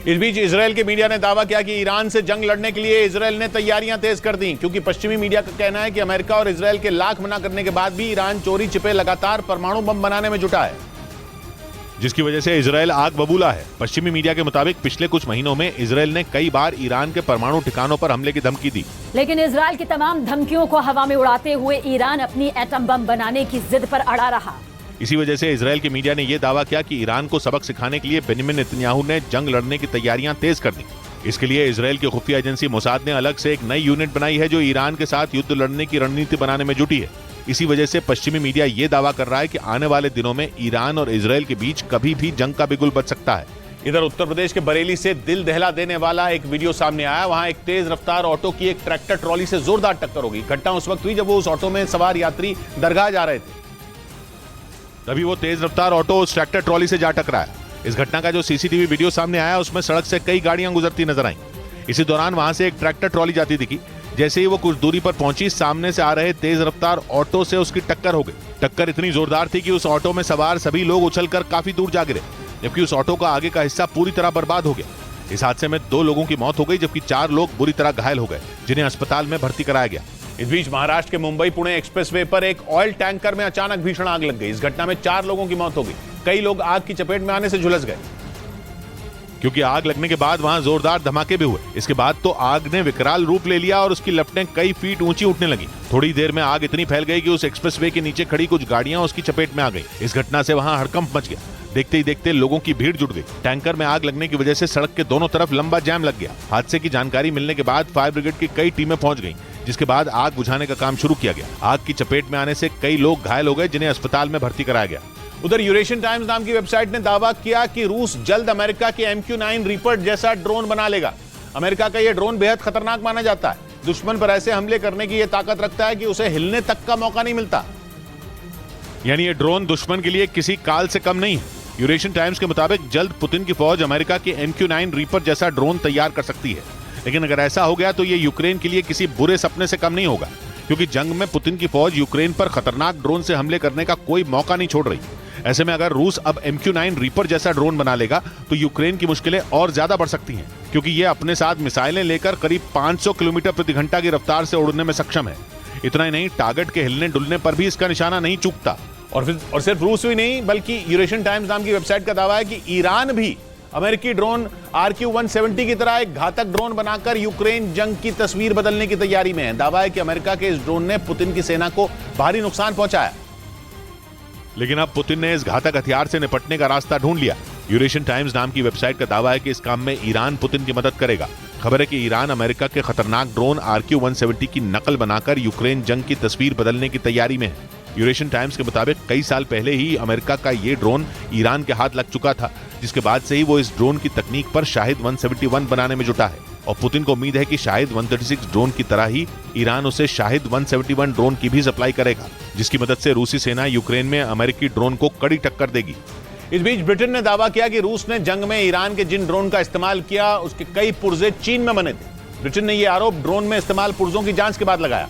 इस बीच इजरायल के मीडिया ने दावा किया कि ईरान से जंग लड़ने के लिए इजरायल ने तैयारियां तेज कर दी, क्योंकि पश्चिमी मीडिया का कहना है कि अमेरिका और इजरायल के लाख मना करने के बाद भी ईरान चोरी छिपे लगातार परमाणु बम बनाने में जुटा है, जिसकी वजह से इजरायल आग बबूला है। पश्चिमी मीडिया के मुताबिक पिछले कुछ महीनों में इजरायल ने कई बार ईरान के परमाणु ठिकानों पर हमले की धमकी दी, लेकिन इजरायल की तमाम धमकियों को हवा में उड़ाते हुए ईरान अपनी एटम बम बनाने की जिद पर अड़ा रहा। इसी वजह से इजरायल के मीडिया ने यह दावा किया कि ईरान को सबक सिखाने के लिए बेंजामिन नेतन्याहू ने जंग लड़ने की तैयारियां तेज कर दी। इसके लिए इजरायल की खुफिया एजेंसी मोसाद ने अलग से एक नई यूनिट बनाई है जो ईरान के साथ युद्ध लड़ने की रणनीति बनाने में जुटी है। इसी वजह से पश्चिमी मीडिया ये दावा कर रहा है कि आने वाले दिनों में ईरान और इजरायल के बीच कभी भी जंग का बिगुल बच सकता है। इधर उत्तर प्रदेश के बरेली से दिल दहला देने वाला एक वीडियो सामने आया। वहां एक तेज रफ्तार ऑटो की एक ट्रैक्टर ट्रॉली से जोरदार टक्कर हो गई। घटना उस वक्त हुई जब वो उस ऑटो में सवार यात्री दरगाह जा रहे थे, तभी वो तेज रफ्तार ऑटो उस ट्रैक्टर ट्रॉली से जा टकराया। इस घटना का जो सीसीटीवी वीडियो सामने आया उसमें सड़क से कई गाड़ियां गुजरती नजर आईं। इसी दौरान वहां से एक ट्रैक्टर ट्रॉली जाती दिखी। जैसे ही वो कुछ दूरी पर पहुंची, सामने से आ रहे तेज रफ्तार ऑटो से उसकी टक्कर हो गई। टक्कर इतनी जोरदार थी कि उस ऑटो में सवार सभी लोग उछलकर काफी दूर जा गिरे, जबकि उस ऑटो का आगे का हिस्सा पूरी तरह बर्बाद हो गया। इस हादसे में 2 लोगों की मौत हो गई, जबकि 4 लोग बुरी तरह घायल हो गए, जिन्हें अस्पताल में भर्ती कराया गया। इस बीच महाराष्ट्र के मुंबई पुणे एक्सप्रेसवे पर एक ऑयल टैंकर में अचानक भीषण आग लग गई। इस घटना में 4 लोगों की मौत हो गई। कई लोग आग की चपेट में आने से झुलस गए, क्योंकि आग लगने के बाद वहां जोरदार धमाके भी हुए। इसके बाद तो आग ने विकराल रूप ले लिया और उसकी लपटें कई फीट ऊंची उठने लगी। थोड़ी देर में आग इतनी फैल गई कि उस एक्सप्रेसवे के नीचे खड़ी कुछ गाड़ियां उसकी चपेट में आ गई। इस घटना से वहां हड़कंप मच गया। देखते ही देखते लोगों की भीड़ जुट गई। टैंकर में आग लगने की वजह से सड़क के दोनों तरफ लंबा जाम लग गया। हादसे की जानकारी मिलने के बाद फायर ब्रिगेड की कई टीमें पहुंच गईं, जिसके बाद आग बुझाने का काम शुरू किया गया। आग की चपेट में आने से कई लोग घायल हो गए, जिन्हें अस्पताल में भर्ती कराया गया। उधर यूरेशियन टाइम्स नाम की वेबसाइट ने दावा किया कि रूस जल्द अमेरिका के MQ-9 रीपर जैसा ड्रोन बना लेगा। अमेरिका का यह ड्रोन बेहद खतरनाक माना जाता है। दुश्मन पर ऐसे हमले करने की यह ताकत रखता है कि उसे हिलने तक का मौका नहीं मिलता। यानी ये ड्रोन दुश्मन के लिए किसी काल से कम नहीं है। यूरेशियन टाइम्स के मुताबिक जल्द पुतिन की फौज अमेरिका के MQ-9 रीपर जैसा ड्रोन तैयार कर सकती है। लेकिन अगर ऐसा हो गया तो ये यूक्रेन के लिए किसी बुरे सपने से कम नहीं होगा, क्योंकि जंग में पुतिन की फौज यूक्रेन पर खतरनाक ड्रोन से हमले करने का कोई मौका नहीं छोड़ रही। ऐसे में अगर रूस अब MQ-9 रीपर जैसा ड्रोन बना लेगा तो यूक्रेन की मुश्किलें और ज्यादा बढ़ सकती हैं, क्योंकि ये अपने साथ मिसाइलें लेकर करीब 500 किलोमीटर प्रति घंटा की रफ्तार से उड़ने में सक्षम है। इतना ही नहीं, टारगेट के हिलने डुलने पर भी इसका निशाना नहीं चूकता। और सिर्फ रूस ही नहीं, बल्कि यूरेशियन टाइम्स नाम की वेबसाइट का दावा है कि ईरान भी अमेरिकी ड्रोन RQ-170 की तरह एक घातक ड्रोन बनाकर यूक्रेन जंग की तस्वीर बदलने की तैयारी में है। दावा है कि अमेरिका के इस ड्रोन ने पुतिन की सेना को भारी नुकसान पहुंचाया, लेकिन अब पुतिन ने इस घातक हथियार से निपटने का रास्ता ढूंढ लिया। यूरेशियन टाइम्स नाम की वेबसाइट का दावा है कि इस काम में ईरान पुतिन की मदद करेगा। खबर है कि ईरान अमेरिका के खतरनाक ड्रोन RQ-170 की नकल बनाकर यूक्रेन जंग की तस्वीर बदलने की तैयारी में है। यूरेशियन टाइम्स के मुताबिक कई साल पहले ही अमेरिका का ये ड्रोन ईरान के हाथ लग चुका था, जिसके बाद से ही वो इस ड्रोन की तकनीक पर शाहिद 171 बनाने में जुटा है। और पुतिन को उम्मीद है कि शाहिद 136 ड्रोन की तरह ही ईरान उसे शाहिद 171 ड्रोन की भी सप्लाई करेगा, जिसकी मदद से रूसी सेना यूक्रेन में अमेरिकी ड्रोन को कड़ी टक्कर देगी। इस बीच ब्रिटेन ने दावा किया कि रूस ने जंग में ईरान के जिन ड्रोन का इस्तेमाल किया उसके कई पुर्जे चीन में बने थे। ब्रिटेन ने यह आरोप ड्रोन में इस्तेमाल पुर्जों की जांच के बाद लगाया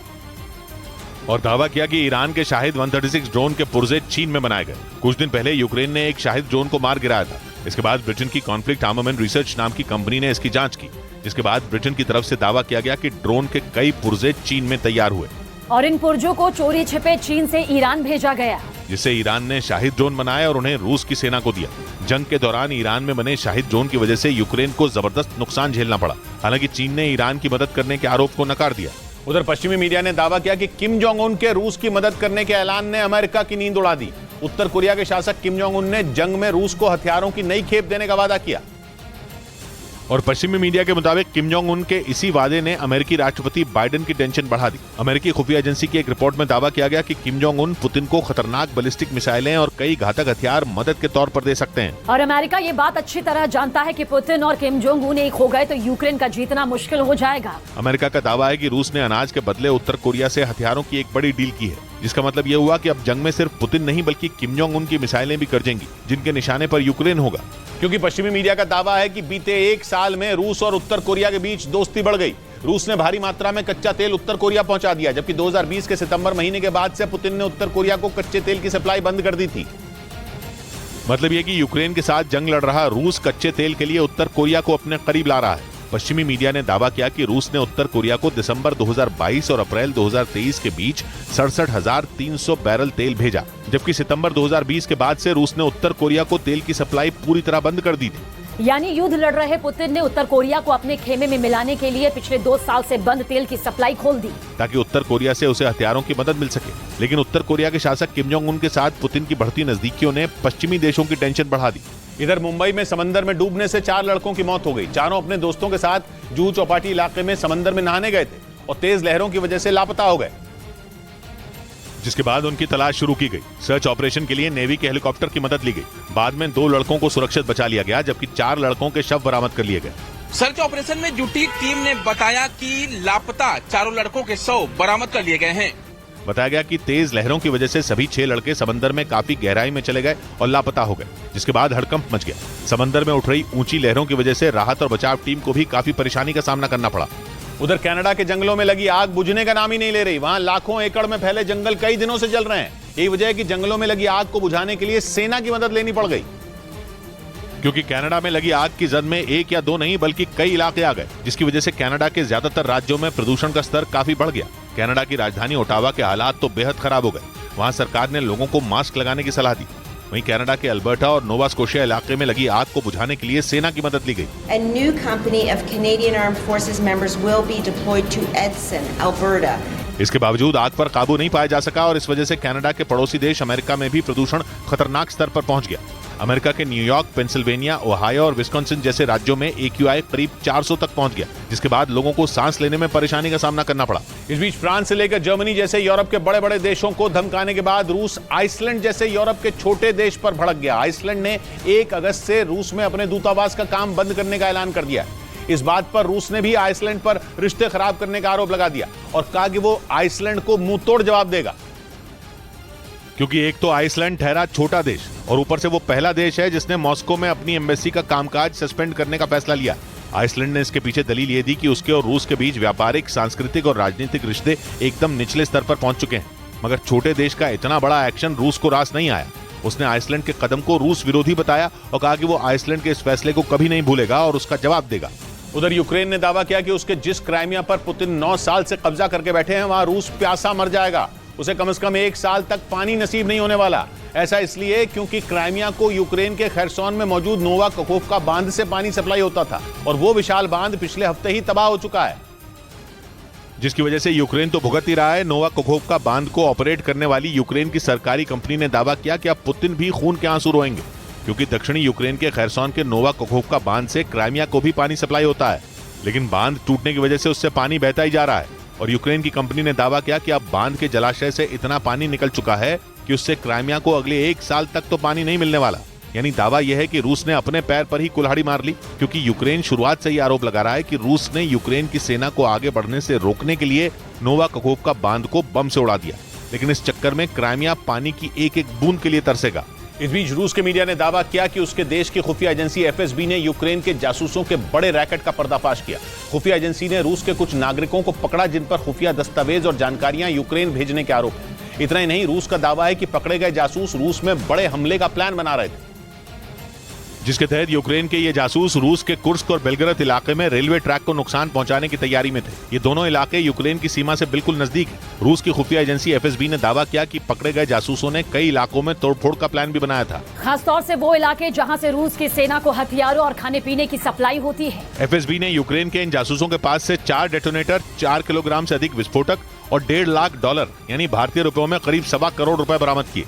और दावा किया कि ईरान के शाहिद 136 ड्रोन के पुर्जे चीन में बनाए गए। कुछ दिन पहले यूक्रेन ने एक शाहिद ड्रोन को मार गिराया था। इसके बाद ब्रिटेन की कॉन्फ्लिक्ट आर्मामेंट रिसर्च नाम की कंपनी ने इसकी जांच की, जिसके बाद ब्रिटेन की तरफ से दावा किया गया कि ड्रोन के कई पुर्जे चीन में तैयार हुए और इन पुर्जों को चोरी छिपे चीन से ईरान भेजा गया, जिससे ईरान ने शाहिद ड्रोन बनाए और उन्हें रूस की सेना को दिया। जंग के दौरान ईरान में बने शाहिद ड्रोन की वजह से यूक्रेन को जबरदस्त नुकसान झेलना पड़ा। हालांकि चीन ने ईरान की मदद करने के आरोप को नकार दिया। उधर पश्चिमी मीडिया ने दावा किया कि किम जोंग उन के रूस की मदद करने के ऐलान ने अमेरिका की नींद उड़ा दी। उत्तर कोरिया के शासक किम जोंग उन ने जंग में रूस को हथियारों की नई खेप देने का वादा किया और पश्चिमी मीडिया के मुताबिक किम जोंग उन के इसी वादे ने अमेरिकी राष्ट्रपति बाइडेन की टेंशन बढ़ा दी। अमेरिकी खुफिया एजेंसी की एक रिपोर्ट में दावा किया गया कि किम जोंग उन पुतिन को खतरनाक बैलिस्टिक मिसाइलें और कई घातक हथियार मदद के तौर पर दे सकते हैं। और अमेरिका ये बात अच्छी तरह जानता है कि पुतिन और किम जोंग उन एक हो गए तो यूक्रेन का जीतना मुश्किल हो जाएगा। अमेरिका का दावा है कि रूस ने अनाज के बदले उत्तर कोरिया से हथियारों की एक बड़ी डील की है, जिसका मतलब ये हुआ कि अब जंग में सिर्फ पुतिन नहीं बल्कि किम जोंग उन की मिसाइलें भी गरजेंगी, जिनके निशाने पर यूक्रेन होगा। क्योंकि पश्चिमी मीडिया का दावा है कि बीते 1 साल में रूस और उत्तर कोरिया के बीच दोस्ती बढ़ गई। रूस ने भारी मात्रा में कच्चा तेल उत्तर कोरिया पहुंचा दिया, जबकि 2020 के सितंबर महीने के बाद से पुतिन ने उत्तर कोरिया को कच्चे तेल की सप्लाई बंद कर दी थी। मतलब ये कि यूक्रेन के साथ जंग लड़ रहा रूस कच्चे तेल के लिए उत्तर कोरिया को अपने करीब ला रहा है। पश्चिमी मीडिया ने दावा किया कि रूस ने उत्तर कोरिया को दिसंबर 2022 और अप्रैल 2023 के बीच 67,300 बैरल तेल भेजा, जबकि सितंबर 2020 के बाद से रूस ने उत्तर कोरिया को तेल की सप्लाई पूरी तरह बंद कर दी थी। यानी युद्ध लड़ रहे पुतिन ने उत्तर कोरिया को अपने खेमे में मिलाने के लिए पिछले 2 साल से बंद तेल की सप्लाई खोल दी, ताकि उत्तर कोरिया से उसे हथियारों की मदद मिल सके। लेकिन उत्तर कोरिया के शासक किम जोंग उन के साथ पुतिन की बढ़ती नजदीकियों ने पश्चिमी देशों की टेंशन बढ़ा दी। इधर मुंबई में समंदर में डूबने से 4 लड़कों की मौत हो गई। चारों अपने दोस्तों के साथ जुहू चौपाटी इलाके में समंदर में नहाने गए थे और तेज लहरों की वजह से लापता हो गए, जिसके बाद उनकी तलाश शुरू की गई। सर्च ऑपरेशन के लिए नेवी के हेलीकॉप्टर की मदद ली गई। बाद में 2 लड़कों को सुरक्षित बचा लिया गया, जबकि 4 लड़कों के शव बरामद कर लिए गए। सर्च ऑपरेशन में जुटी टीम ने बताया कि लापता 4 लड़कों के शव बरामद कर लिए गए हैं। बताया गया कि तेज लहरों की वजह से सभी 6 लड़के समंदर में काफी गहराई में चले गए और लापता हो गए, जिसके बाद हड़कंप मच गया। समंदर में उठ रही ऊंची लहरों की वजह से राहत और बचाव टीम को भी काफी परेशानी का सामना करना पड़ा। उधर कनाडा के जंगलों में लगी आग बुझने का नाम ही नहीं ले रही। वहां लाखों एकड़ में फैले जंगल कई दिनों से जल रहे हैं। यही वजह है कि जंगलों में लगी आग को बुझाने के लिए सेना की मदद लेनी पड़ गई, क्योंकि कनाडा में लगी आग की जद में 1 या 2 नहीं बल्कि कई इलाके आ गए, जिसकी वजह से कनाडा के ज्यादातर राज्यों में प्रदूषण का स्तर काफी बढ़ गया। कनाडा की राजधानी ओटावा के हालात तो बेहद खराब हो गए। वहां सरकार ने लोगों को मास्क लगाने की सलाह दी। वहीं कनाडा के अल्बर्टा और नोवा स्कोशिया इलाके में लगी आग को बुझाने के लिए सेना की मदद ली गई। A new company of Canadian Armed Forces members will be deployed to Edson, Alberta. इसके बावजूद आग पर काबू नहीं पाया जा सका और इस वजह से कनाडा के पड़ोसी देश अमेरिका में भी प्रदूषण खतरनाक स्तर पर पहुंच गया। अमेरिका के न्यूयॉर्क, पेंसिल्वेनिया, ओहायो और विस्कॉन्सिन जैसे राज्यों में AQI करीब 400 तक पहुंच गया, जिसके बाद लोगों को सांस लेने में परेशानी का सामना करना पड़ा। इस बीच फ्रांस से लेकर जर्मनी जैसे यूरोप के बड़े बड़े देशों को धमकाने के बाद रूस आइसलैंड जैसे यूरोप के छोटे देश पर भड़क गया। आइसलैंड ने 1 अगस्त से रूस में अपने दूतावास का काम बंद करने का ऐलान कर दिया। इस बात पर रूस ने भी आइसलैंड पर रिश्ते खराब करने का आरोप लगा दिया और कहा कि वो आइसलैंड को मुंह तोड़ जवाब देगा, क्योंकि एक तो आइसलैंड ठहरा छोटा देश और ऊपर से वो पहला देश है जिसने मॉस्को में अपनी एम्बेसी का कामकाज सस्पेंड करने का फैसला लिया। आइसलैंड ने इसके पीछे दलील ये दी कि उसके और रूस के बीच व्यापारिक, सांस्कृतिक और राजनीतिक रिश्ते एकदम निचले स्तर पर पहुंच चुके हैं। मगर छोटे देश का इतना बड़ा एक्शन रूस को रास नहीं आया। उसने आइसलैंड के कदम को रूस विरोधी बताया और कहा कि वो आइसलैंड के इस फैसले को कभी नहीं भूलेगा और उसका जवाब देगा। उधर यूक्रेन ने दावा किया कि उसके जिस क्राइमिया पर पुतिन 9 साल से कब्जा करके बैठे हैं, वहां रूस प्यासा मर जाएगा। उसे कम से कम 1 साल तक पानी नसीब नहीं होने वाला। ऐसा इसलिए क्योंकि क्राइमिया को यूक्रेन के खैरसोन में मौजूद नोवा कखोवका बांध से पानी सप्लाई होता था और वो विशाल बांध पिछले हफ्ते ही तबाह हो चुका है, जिसकी वजह से यूक्रेन तो भुगत ही रहा है। नोवा कखोवका बांध को ऑपरेट करने वाली यूक्रेन की सरकारी कंपनी ने दावा किया कि अब पुतिन भी खून के आंसू रोएंगे, क्योंकि दक्षिणी यूक्रेन के खैरसोन के नोवा कखोवका बांध से क्राइमिया को भी पानी सप्लाई होता है। लेकिन बांध टूटने की वजह से उससे पानी बहता ही जा रहा है और यूक्रेन की कंपनी ने दावा किया कि अब बांध के जलाशय से इतना पानी निकल चुका है कि उससे क्राइमिया को अगले 1 साल तक तो पानी नहीं मिलने वाला। यानी दावा यह है कि रूस ने अपने पैर पर ही कुल्हाड़ी मार ली, क्योंकि यूक्रेन शुरुआत से ही आरोप लगा रहा है कि रूस ने यूक्रेन की सेना को आगे बढ़ने से रोकने के लिए नोवा कखोवका बांध को बम से उड़ा दिया। लेकिन इस चक्कर में क्राइमिया पानी की एक एक बूंद के लिए तरसेगा। इस बीच रूस के मीडिया ने दावा किया कि उसके देश की खुफिया एजेंसी FSB ने यूक्रेन के जासूसों के बड़े रैकेट का पर्दाफाश किया। खुफिया एजेंसी ने रूस के कुछ नागरिकों को पकड़ा जिन पर खुफिया दस्तावेज और जानकारियां यूक्रेन भेजने के आरोप हैं। इतना ही नहीं, रूस का दावा है कि पकड़े गए जासूस रूस में बड़े हमले का प्लान बना रहे थे, जिसके तहत यूक्रेन के ये जासूस रूस के कुर्स्क और बेलग्राद इलाके में रेलवे ट्रैक को नुकसान पहुंचाने की तैयारी में थे। ये दोनों इलाके यूक्रेन की सीमा से बिल्कुल नजदीक हैं। रूस की खुफिया एजेंसी FSB ने दावा किया कि पकड़े गए जासूसों ने कई इलाकों में तोड़फोड़ का प्लान भी बनाया था, खासतौर से वो इलाके जहां से रूस की सेना को हथियारों और खाने पीने की सप्लाई होती है। FSB ने यूक्रेन के इन जासूसों के पास से 4 डेटोनेटर, 4 किलोग्राम से अधिक विस्फोटक और $1.5 लाख यानी भारतीय रुपयों में करीब 1.25 करोड़ रुपए बरामद किए।